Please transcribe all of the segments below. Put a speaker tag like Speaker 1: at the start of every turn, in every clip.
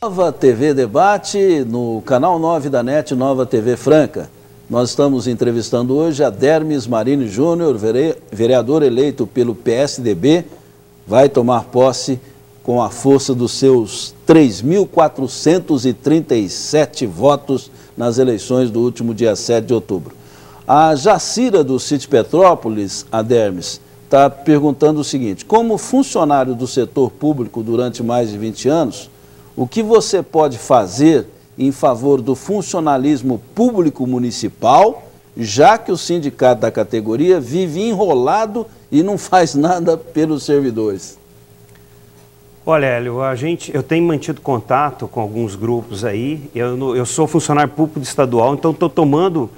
Speaker 1: Nova TV Debate no canal 9 da NET, Nova TV Franca. Nós estamos entrevistando hoje a Dermes Marini Júnior, vereador eleito pelo PSDB, vai tomar posse com a força dos seus 3.437 votos nas eleições do último dia 7 de outubro. A Jacira do Sítio Petrópolis, a Dermes, está perguntando o seguinte: como funcionário do setor público durante mais de 20 anos, o que você pode fazer em favor do funcionalismo público municipal, já que o sindicato da categoria vive enrolado e não faz nada pelos servidores?
Speaker 2: Olha, Hélio, eu tenho mantido contato com alguns grupos aí. Eu sou funcionário público estadual, então estou tomando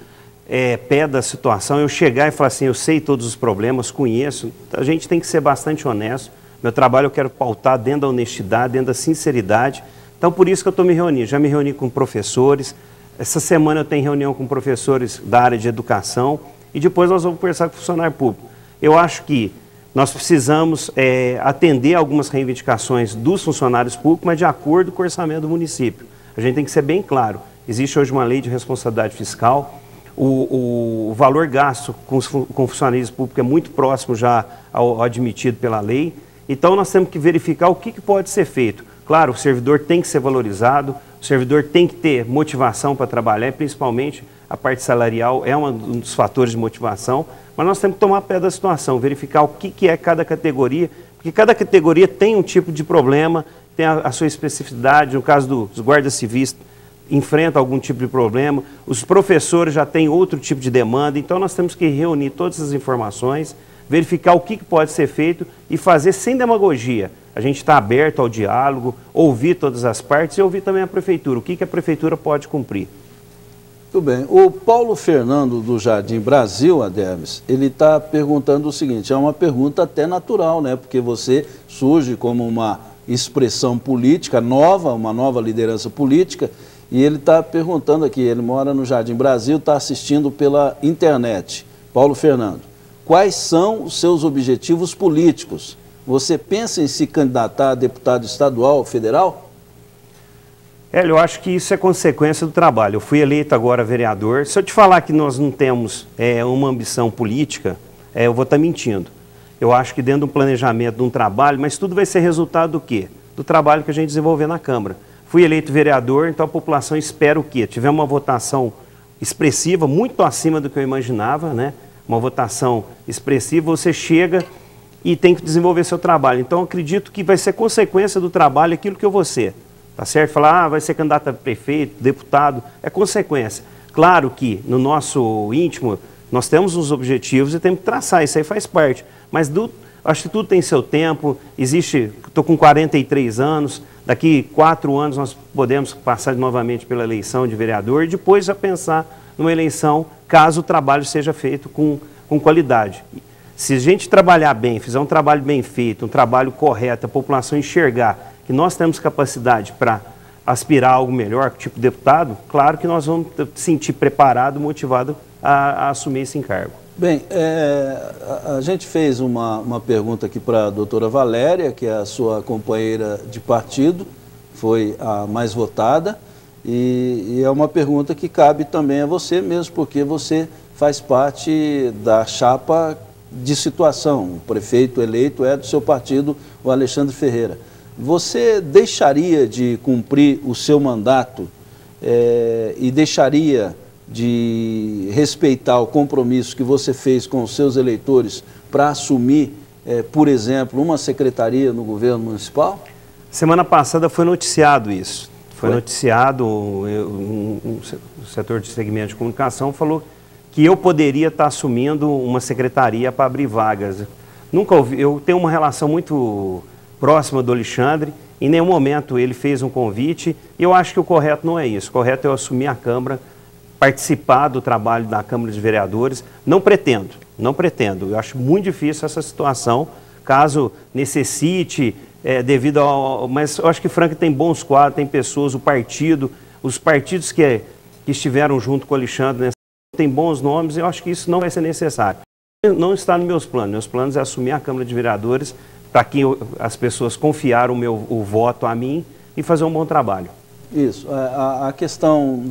Speaker 2: pé da situação. Eu chegar e falar assim, eu sei todos os problemas, conheço. A gente tem que ser bastante honesto. Meu trabalho eu quero pautar dentro da honestidade, dentro da sinceridade. Então, por isso que eu estou me reunindo. Já me reuni com professores. Essa semana eu tenho reunião com professores da área de educação. E depois nós vamos conversar com o funcionário público. Eu acho que nós precisamos atender algumas reivindicações dos funcionários públicos, mas de acordo com o orçamento do município. A gente tem que ser bem claro. Existe hoje uma lei de responsabilidade fiscal. O valor gasto com o funcionalismo público é muito próximo já ao admitido pela lei. Então, nós temos que verificar o que pode ser feito. Claro, o servidor tem que ser valorizado, o servidor tem que ter motivação para trabalhar, e principalmente a parte salarial é um dos fatores de motivação, mas nós temos que tomar pé da situação, verificar o que é cada categoria, porque cada categoria tem um tipo de problema, tem a sua especificidade. No caso dos guardas civis, enfrenta algum tipo de problema, os professores já têm outro tipo de demanda, então nós temos que reunir todas as informações, verificar o que pode ser feito e fazer sem demagogia. A gente está aberto ao diálogo, ouvir todas as partes e ouvir também a prefeitura, o que a prefeitura pode cumprir.
Speaker 1: Tudo bem. O Paulo Fernando do Jardim Brasil, Dermes, ele está perguntando o seguinte, é uma pergunta até natural, né? Porque você surge como uma expressão política nova, uma nova liderança política, e ele está perguntando aqui, ele mora no Jardim Brasil, está assistindo pela internet. Paulo Fernando, quais são os seus objetivos políticos? Você pensa em se candidatar a deputado estadual ou federal?
Speaker 2: Hélio, eu acho que isso é consequência do trabalho. Eu fui eleito agora vereador. Se eu te falar que nós não temos uma ambição política, eu vou estar mentindo. Eu acho que dentro de um planejamento, de um trabalho, mas tudo vai ser resultado do quê? Do trabalho que a gente desenvolver na Câmara. Fui eleito vereador, então a população espera o quê? Tivemos uma votação expressiva, muito acima do que eu imaginava, né? Uma votação expressiva, você chega e tem que desenvolver seu trabalho. Então, eu acredito que vai ser consequência do trabalho aquilo que eu vou ser. Tá certo? Falar, vai ser candidato a prefeito, deputado, é consequência. Claro que no nosso íntimo nós temos uns objetivos e temos que traçar, isso aí faz parte. Mas acho que tudo tem seu tempo, estou com 43 anos, daqui 4 anos nós podemos passar novamente pela eleição de vereador e depois já pensar numa eleição, caso o trabalho seja feito com qualidade. Se a gente trabalhar bem, fizer um trabalho bem feito, um trabalho correto, a população enxergar que nós temos capacidade para aspirar a algo melhor, tipo deputado, claro que nós vamos sentir preparado, motivado a assumir esse encargo.
Speaker 1: Bem, a gente fez uma pergunta aqui para a doutora Valéria, que é a sua companheira de partido, foi a mais votada, e é uma pergunta que cabe também a você mesmo, porque você faz parte da chapa de situação. O prefeito eleito é do seu partido, o Alexandre Ferreira. Você deixaria de cumprir o seu mandato e deixaria de respeitar o compromisso que você fez com os seus eleitores para assumir, por exemplo, uma secretaria no governo municipal?
Speaker 2: Semana passada foi noticiado isso. Foi noticiado, o setor de segmento de comunicação falou que eu poderia estar assumindo uma secretaria para abrir vagas. Nunca ouvi, eu tenho uma relação muito próxima do Alexandre, em nenhum momento ele fez um convite, e eu acho que o correto não é isso. O correto é eu assumir a Câmara, participar do trabalho da Câmara de Vereadores. Não pretendo. Eu acho muito difícil essa situação, caso necessite, devido ao... Mas eu acho que Franca tem bons quadros, tem pessoas, os partidos que estiveram junto com o Alexandre, tem bons nomes, eu acho que isso não vai ser necessário. Não está nos meus planos. Meus planos é assumir a Câmara de Vereadores, para que as pessoas confiaram o voto a mim, e fazer um bom trabalho.
Speaker 1: Isso. A questão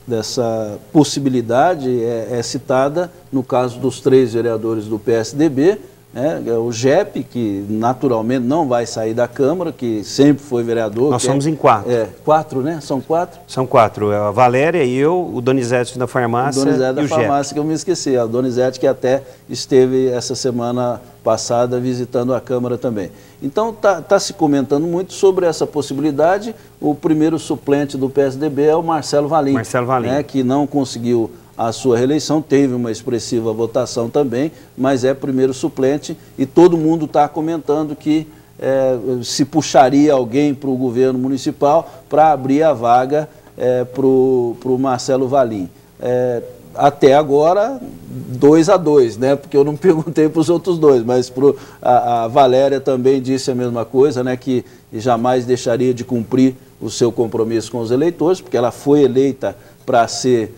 Speaker 1: dessa possibilidade é citada no caso dos 3 vereadores do PSDB, né? O Jepe, que naturalmente não vai sair da Câmara, que sempre foi vereador.
Speaker 2: Nós somos em 4.
Speaker 1: 4, né? São 4?
Speaker 2: São 4. A Valéria, eu, o Donizete da farmácia,
Speaker 1: o Donizete da
Speaker 2: e o
Speaker 1: farmácia,
Speaker 2: Jepe.
Speaker 1: que eu me esqueci. A Donizete que até esteve essa semana passada visitando a Câmara também. Então tá se comentando muito sobre essa possibilidade. O primeiro suplente do PSDB é o Marcelo Valim.
Speaker 2: Marcelo Valim.
Speaker 1: Né, que não conseguiu a sua reeleição, teve uma expressiva votação também, mas é primeiro suplente e todo mundo está comentando que se puxaria alguém para o governo municipal para abrir a vaga para o Marcelo Valim. Até agora, 2-2, né? Porque eu não perguntei para os outros 2, mas a Valéria também disse a mesma coisa, né? Que jamais deixaria de cumprir o seu compromisso com os eleitores, porque ela foi eleita para ser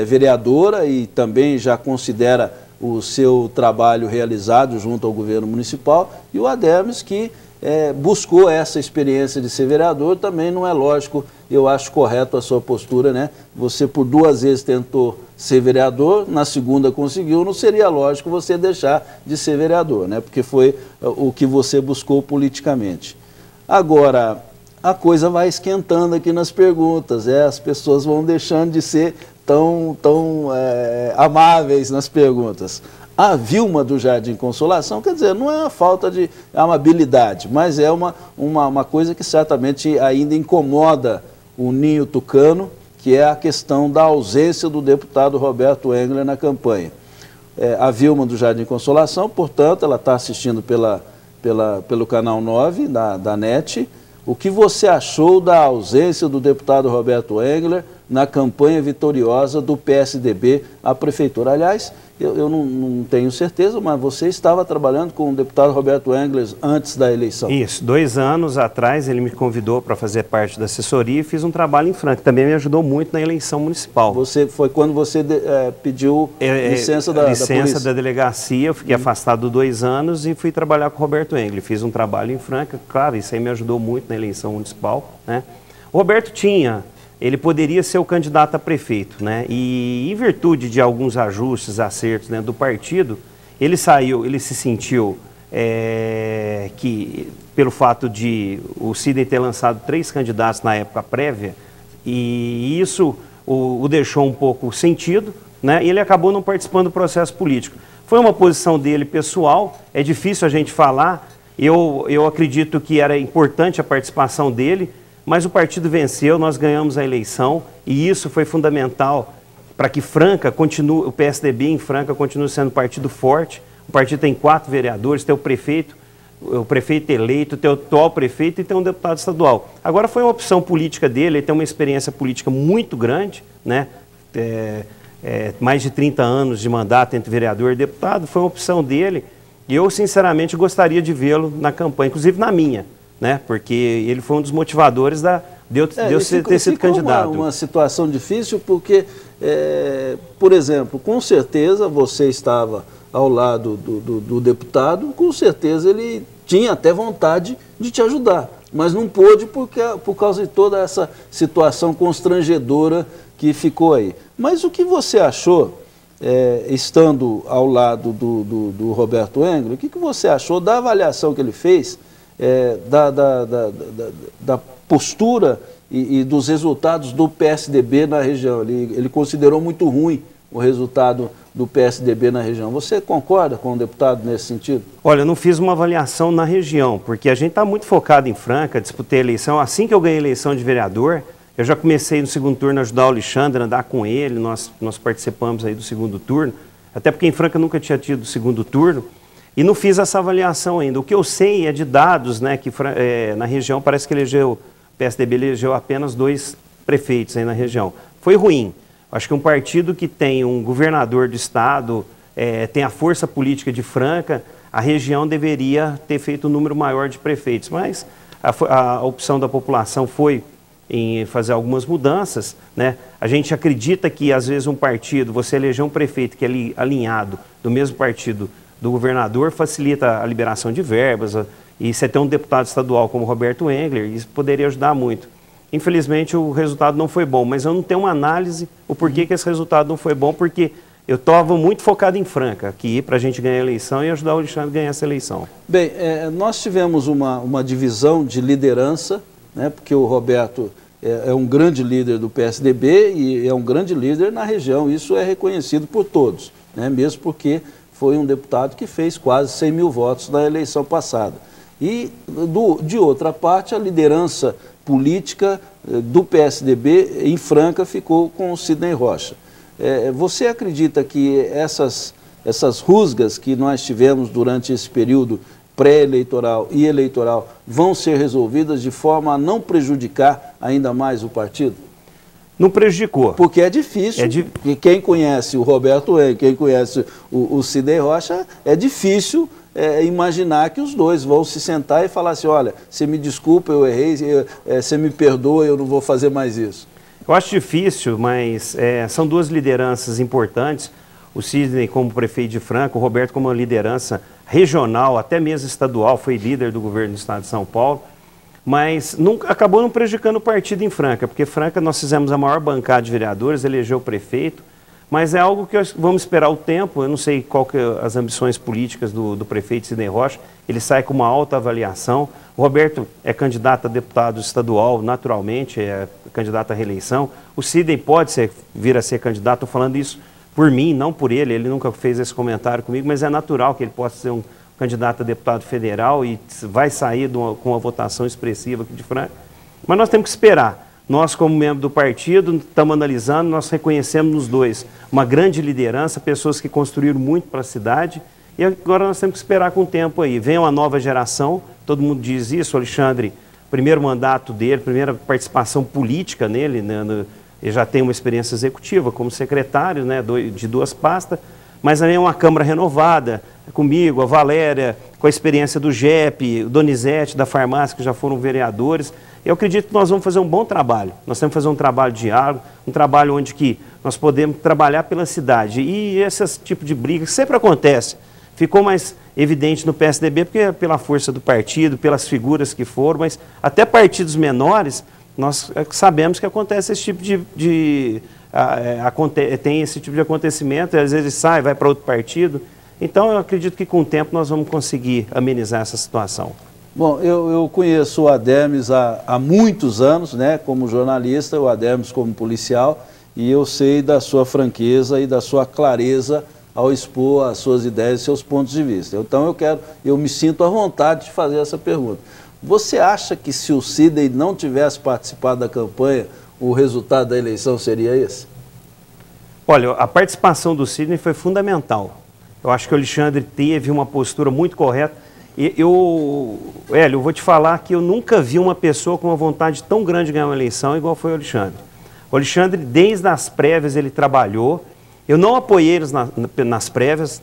Speaker 1: vereadora e também já considera o seu trabalho realizado junto ao governo municipal. E o Adermes, que buscou essa experiência de ser vereador, também não é lógico, eu acho correto a sua postura, né? Você por 2 vezes tentou ser vereador, na segunda conseguiu, não seria lógico você deixar de ser vereador, né? Porque foi o que você buscou politicamente. Agora, a coisa vai esquentando aqui nas perguntas, as pessoas vão deixando de ser tão amáveis nas perguntas. A Vilma do Jardim Consolação, quer dizer, não é uma falta de amabilidade, mas é uma coisa que certamente ainda incomoda o ninho tucano, que é a questão da ausência do deputado Roberto Engler na campanha. A Vilma do Jardim Consolação, portanto, ela está assistindo pelo Canal 9 da NET. O que você achou da ausência do deputado Roberto Engler na campanha vitoriosa do PSDB à prefeitura? Aliás, eu não tenho certeza, mas você estava trabalhando com o deputado Roberto Engler antes da eleição.
Speaker 2: Isso, 2 anos atrás ele me convidou para fazer parte da assessoria e fiz um trabalho em Franca. Também me ajudou muito na eleição municipal.
Speaker 1: Foi quando você pediu licença da polícia?
Speaker 2: Da delegacia, eu fiquei afastado 2 anos e fui trabalhar com o Roberto Engler. Fiz um trabalho em Franca, claro, isso aí me ajudou muito na eleição municipal, né? O Roberto ele poderia ser o candidato a prefeito, né? E em virtude de alguns ajustes, acertos dentro do partido, ele se sentiu que, pelo fato de o Sidney ter lançado 3 candidatos na época prévia, e isso o deixou um pouco sentido, né? E ele acabou não participando do processo político. Foi uma posição dele pessoal, é difícil a gente falar, eu acredito que era importante a participação dele, mas o partido venceu, nós ganhamos a eleição e isso foi fundamental para que Franca continue, o PSDB em Franca continue sendo um partido forte. O partido tem 4 vereadores, tem o prefeito eleito, tem o atual prefeito e tem um deputado estadual. Agora foi uma opção política dele, ele tem uma experiência política muito grande, né? Mais de 30 anos de mandato entre vereador e deputado, foi uma opção dele e eu sinceramente gostaria de vê-lo na campanha, inclusive na minha, né? Porque ele foi um dos motivadores de eu ter sido candidato.
Speaker 1: Uma situação difícil porque, por exemplo, com certeza você estava ao lado do deputado, com certeza ele tinha até vontade de te ajudar, mas não pôde por causa de toda essa situação constrangedora que ficou aí. Mas o que você achou, estando ao lado do Roberto Engler, o que você achou da avaliação que ele fez da postura e dos resultados do PSDB na região? Ele considerou muito ruim o resultado do PSDB na região. Você concorda com o deputado nesse sentido?
Speaker 2: Olha, eu não fiz uma avaliação na região, porque a gente está muito focado em Franca, disputei a eleição. Assim que eu ganhei a eleição de vereador, eu já comecei no segundo turno a ajudar o Alexandre, a andar com ele, nós participamos aí do segundo turno, até porque em Franca nunca tinha tido segundo turno. E não fiz essa avaliação ainda. O que eu sei é de dados, né, que na região parece que o PSDB elegeu apenas 2 prefeitos aí na região. Foi ruim. Acho que um partido que tem um governador de estado, tem a força política de Franca, a região deveria ter feito um número maior de prefeitos. Mas a opção da população foi em fazer algumas mudanças, né? A gente acredita que às vezes um partido, você eleger um prefeito que é alinhado do mesmo partido do governador, facilita a liberação de verbas E você tem um deputado estadual como Roberto Engler, isso poderia ajudar muito. Infelizmente o resultado não foi bom, mas eu não tenho uma análise o porquê que esse resultado não foi bom, porque eu estava muito focado em Franca, aqui para a gente ganhar a eleição e ajudar o Alexandre a ganhar essa eleição.
Speaker 1: Bem, nós tivemos uma divisão de liderança, né, porque o Roberto é um grande líder do PSDB e é um grande líder na região, isso é reconhecido por todos, né, mesmo porque foi um deputado que fez quase 100 mil votos na eleição passada. E, de outra parte, a liderança política do PSDB em Franca ficou com o Sidney Rocha. Você acredita que essas rusgas que nós tivemos durante esse período pré-eleitoral e eleitoral vão ser resolvidas de forma a não prejudicar ainda mais o partido?
Speaker 2: Não prejudicou.
Speaker 1: Porque é difícil, e quem conhece o Roberto Engler, quem conhece o Sidney Rocha, é difícil imaginar que os dois vão se sentar e falar assim, olha, você me desculpa, eu errei, você me perdoa, eu não vou fazer mais isso.
Speaker 2: Eu acho difícil, mas são duas lideranças importantes, o Sidney como prefeito de Franca, o Roberto como uma liderança regional, até mesmo estadual, foi líder do governo do estado de São Paulo, mas acabou não prejudicando o partido em Franca, porque Franca nós fizemos a maior bancada de vereadores, elegeu o prefeito, mas é algo que vamos esperar o tempo, eu não sei qual que as ambições políticas do prefeito Sidney Rocha, ele sai com uma alta avaliação, o Roberto é candidato a deputado estadual, naturalmente, é candidato à reeleição, o Sidney pode vir a ser candidato, estou falando isso por mim, não por ele nunca fez esse comentário comigo, mas é natural que ele possa ser um candidato a deputado federal e vai sair com uma votação expressiva aqui de Franca, mas nós temos que esperar. Nós, como membro do partido, estamos analisando, nós reconhecemos nos dois uma grande liderança, pessoas que construíram muito para a cidade, e agora nós temos que esperar com o tempo aí. Vem uma nova geração, todo mundo diz isso, o Alexandre, primeiro mandato dele, primeira participação política nele, né, ele já tem uma experiência executiva como secretário, né, de duas pastas, mas também é uma Câmara renovada, comigo, a Valéria, com a experiência do JEP, o Donizete, da farmácia, que já foram vereadores. Eu acredito que nós vamos fazer um bom trabalho. Nós temos que fazer um trabalho de diálogo, um trabalho onde que nós podemos trabalhar pela cidade. E esse tipo de briga que sempre acontece, ficou mais evidente no PSDB, porque é pela força do partido, pelas figuras que foram, mas até partidos menores, nós sabemos que acontece esse tipo tem esse tipo de acontecimento, e às vezes sai, vai para outro partido. Então eu acredito que com o tempo nós vamos conseguir amenizar essa situação.
Speaker 1: Bom, eu conheço o Adermes há muitos anos, né, como jornalista, o Adermes como policial, e eu sei da sua franqueza e da sua clareza ao expor as suas ideias e seus pontos de vista. Então eu me sinto à vontade de fazer essa pergunta. Você acha que se o Sidney não tivesse participado da campanha, o resultado da eleição seria esse?
Speaker 2: Olha, a participação do Sidney foi fundamental. Eu acho que o Alexandre teve uma postura muito correta. Hélio, eu vou te falar que eu nunca vi uma pessoa com uma vontade tão grande de ganhar uma eleição igual foi o Alexandre. O Alexandre, desde as prévias, ele trabalhou. Eu não apoiei eles nas prévias.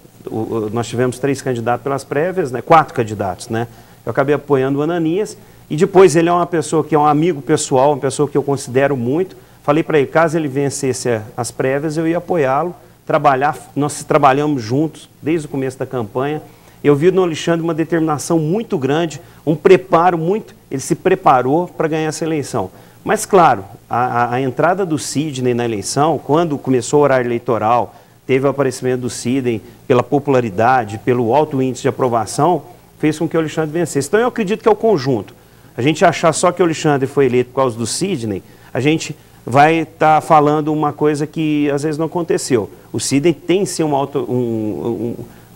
Speaker 2: Nós tivemos 3 candidatos pelas prévias, né? 4 candidatos, né? Eu acabei apoiando o Ananias. E depois ele é uma pessoa que é um amigo pessoal, uma pessoa que eu considero muito. Falei para ele, caso ele vencesse as prévias, eu ia apoiá-lo, nós trabalhamos juntos desde o começo da campanha. Eu vi no Alexandre uma determinação muito grande, um preparo ele se preparou para ganhar essa eleição. Mas claro, a entrada do Sidney na eleição, quando começou o horário eleitoral, teve o aparecimento do Sidney pela popularidade, pelo alto índice de aprovação, fez com que o Alexandre vencesse. Então eu acredito que é o conjunto. A gente achar só que o Alexandre foi eleito por causa do Sidney, a gente vai estar falando uma coisa que às vezes não aconteceu. O Sidney tem sim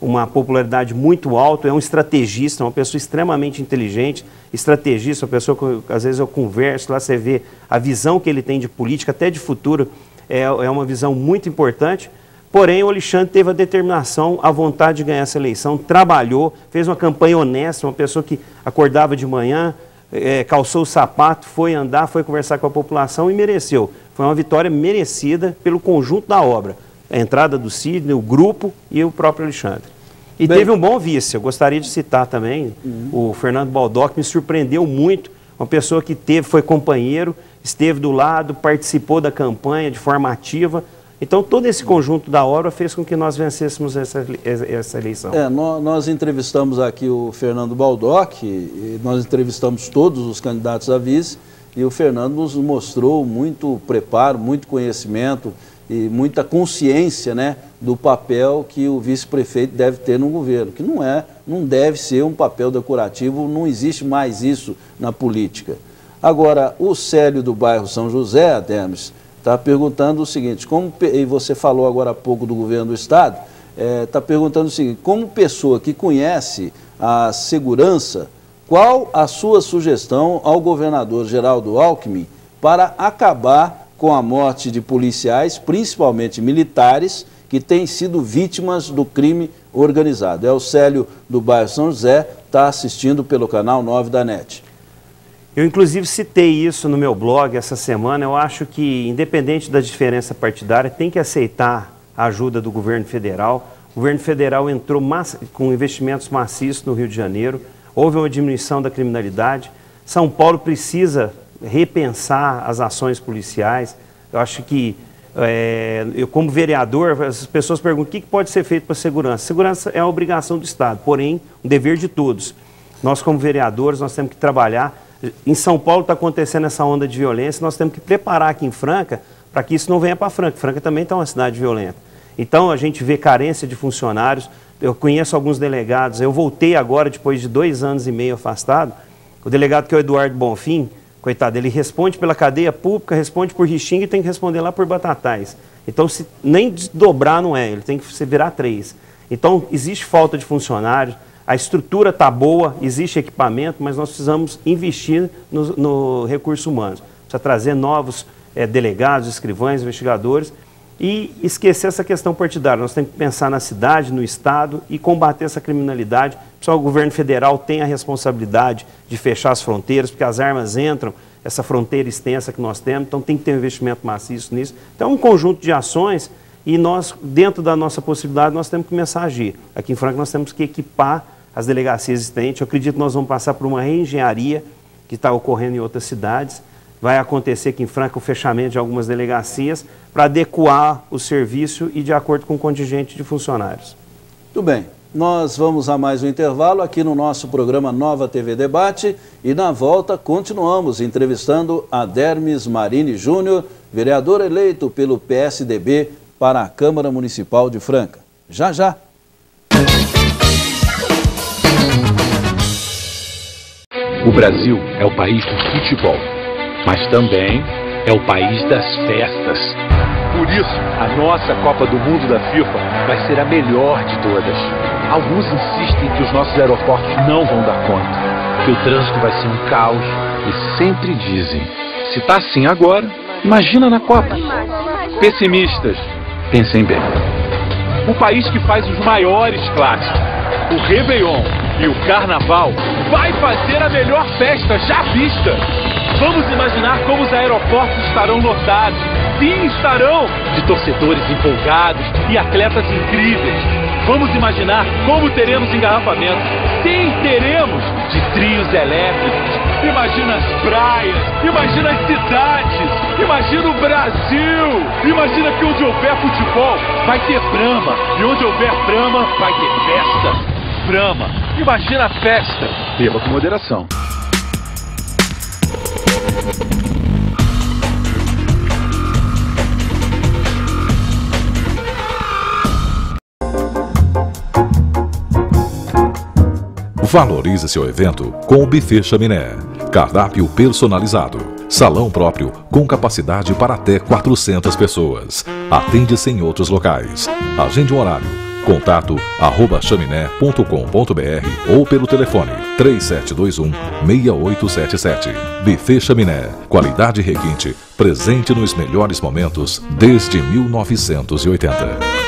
Speaker 2: uma popularidade muito alta, é um estrategista, uma pessoa extremamente inteligente, estrategista, uma pessoa que às vezes eu converso, lá você vê a visão que ele tem de política, até de futuro, é uma visão muito importante. Porém, o Alexandre teve a determinação, a vontade de ganhar essa eleição, trabalhou, fez uma campanha honesta, uma pessoa que acordava de manhã, calçou o sapato, foi andar, foi conversar com a população e mereceu. Foi uma vitória merecida pelo conjunto da obra. A entrada do Sidney, o grupo e o próprio Alexandre. E teve um bom vice, eu gostaria de citar também, o Fernando Baldock, me surpreendeu muito, uma pessoa que foi companheiro, esteve do lado, participou da campanha de forma ativa, Então, todo esse conjunto da obra fez com que nós vencêssemos essa eleição.
Speaker 1: Nós entrevistamos aqui o Fernando Baldock, e nós entrevistamos todos os candidatos a vice, e o Fernando nos mostrou muito preparo, muito conhecimento e muita consciência, né, do papel que o vice-prefeito deve ter no governo, que não deve ser um papel decorativo, não existe mais isso na política. Agora, o Célio do bairro São José, Ademir, está perguntando o seguinte, e você falou agora há pouco do governo do Estado, está perguntando o seguinte, como pessoa que conhece a segurança, qual a sua sugestão ao governador Geraldo Alckmin para acabar com a morte de policiais, principalmente militares, que têm sido vítimas do crime organizado? É o Célio do bairro São José, está assistindo pelo canal 9 da NET.
Speaker 2: Eu, inclusive, citei isso no meu blog essa semana. Eu acho que, independente da diferença partidária, tem que aceitar a ajuda do governo federal. O governo federal entrou com investimentos maciços no Rio de Janeiro, houve uma diminuição da criminalidade. São Paulo precisa repensar as ações policiais. Eu acho que, eu como vereador, as pessoas perguntam o que pode ser feito para a segurança. Segurança é a obrigação do Estado, porém, um dever de todos. Nós, como vereadores, nós temos que trabalhar. Em São Paulo está acontecendo essa onda de violência, nós temos que preparar aqui em Franca para que isso não venha para Franca. Franca também está uma cidade violenta. Então, a gente vê carência de funcionários. Eu conheço alguns delegados, eu voltei agora, depois de 2 anos e meio afastado, o delegado que é o Eduardo Bonfim, coitado, ele responde pela cadeia pública, responde por Rixinga e tem que responder lá por Batatais. Então, se nem desdobrar não é, ele tem que se virar 3. Então, existe falta de funcionários, a estrutura está boa, existe equipamento, mas nós precisamos investir no recurso humano. Precisa trazer novos delegados, escrivães, investigadores, e esquecer essa questão partidária. Nós temos que pensar na cidade, no Estado e combater essa criminalidade. O governo federal tem a responsabilidade de fechar as fronteiras, porque as armas entram, essa fronteira extensa que nós temos, então tem que ter um investimento maciço nisso. Então é um conjunto de ações e nós, dentro da nossa possibilidade, nós temos que começar a agir. Aqui em Franca nós temos que equipar as delegacias existentes. Eu acredito que nós vamos passar por uma reengenharia que está ocorrendo em outras cidades. Vai acontecer aqui em Franca o fechamento de algumas delegacias para adequar o serviço e de acordo com o contingente de funcionários.
Speaker 1: Muito bem, nós vamos a mais um intervalo aqui no nosso programa Nova TV Debate e na volta continuamos entrevistando Ademir Marini Júnior, vereador eleito pelo PSDB para a Câmara Municipal de Franca. Já, já!
Speaker 3: O Brasil é o país do futebol, mas também é o país das festas. Por isso, a nossa Copa do Mundo da FIFA vai ser a melhor de todas. Alguns insistem que os nossos aeroportos não vão dar conta, que o trânsito vai ser um caos e sempre dizem, se tá assim agora, imagina na Copa. Pessimistas, pensem bem. O país que faz os maiores clássicos, o Réveillon e o Carnaval, vai fazer a melhor festa já vista. Vamos imaginar como os aeroportos estarão lotados. Sim, estarão, de torcedores empolgados e atletas incríveis. Vamos imaginar como teremos engarrafamento. Sim, teremos, de trios elétricos. Imagina as praias, imagina as cidades, imagina o Brasil. Imagina que onde houver futebol, vai ter Brahma. E onde houver Brahma, vai ter festa. Brahma, imagina a festa. Beba com moderação.
Speaker 4: Valorize seu evento com o Buffet Chaminé. Cardápio personalizado. Salão próprio com capacidade para até 400 pessoas. Atende-se em outros locais. Agende um horário. Contato @chaminé.com.br ou pelo telefone 3721-6877. Buffet Chaminé. Qualidade requinte. Presente nos melhores momentos desde 1980.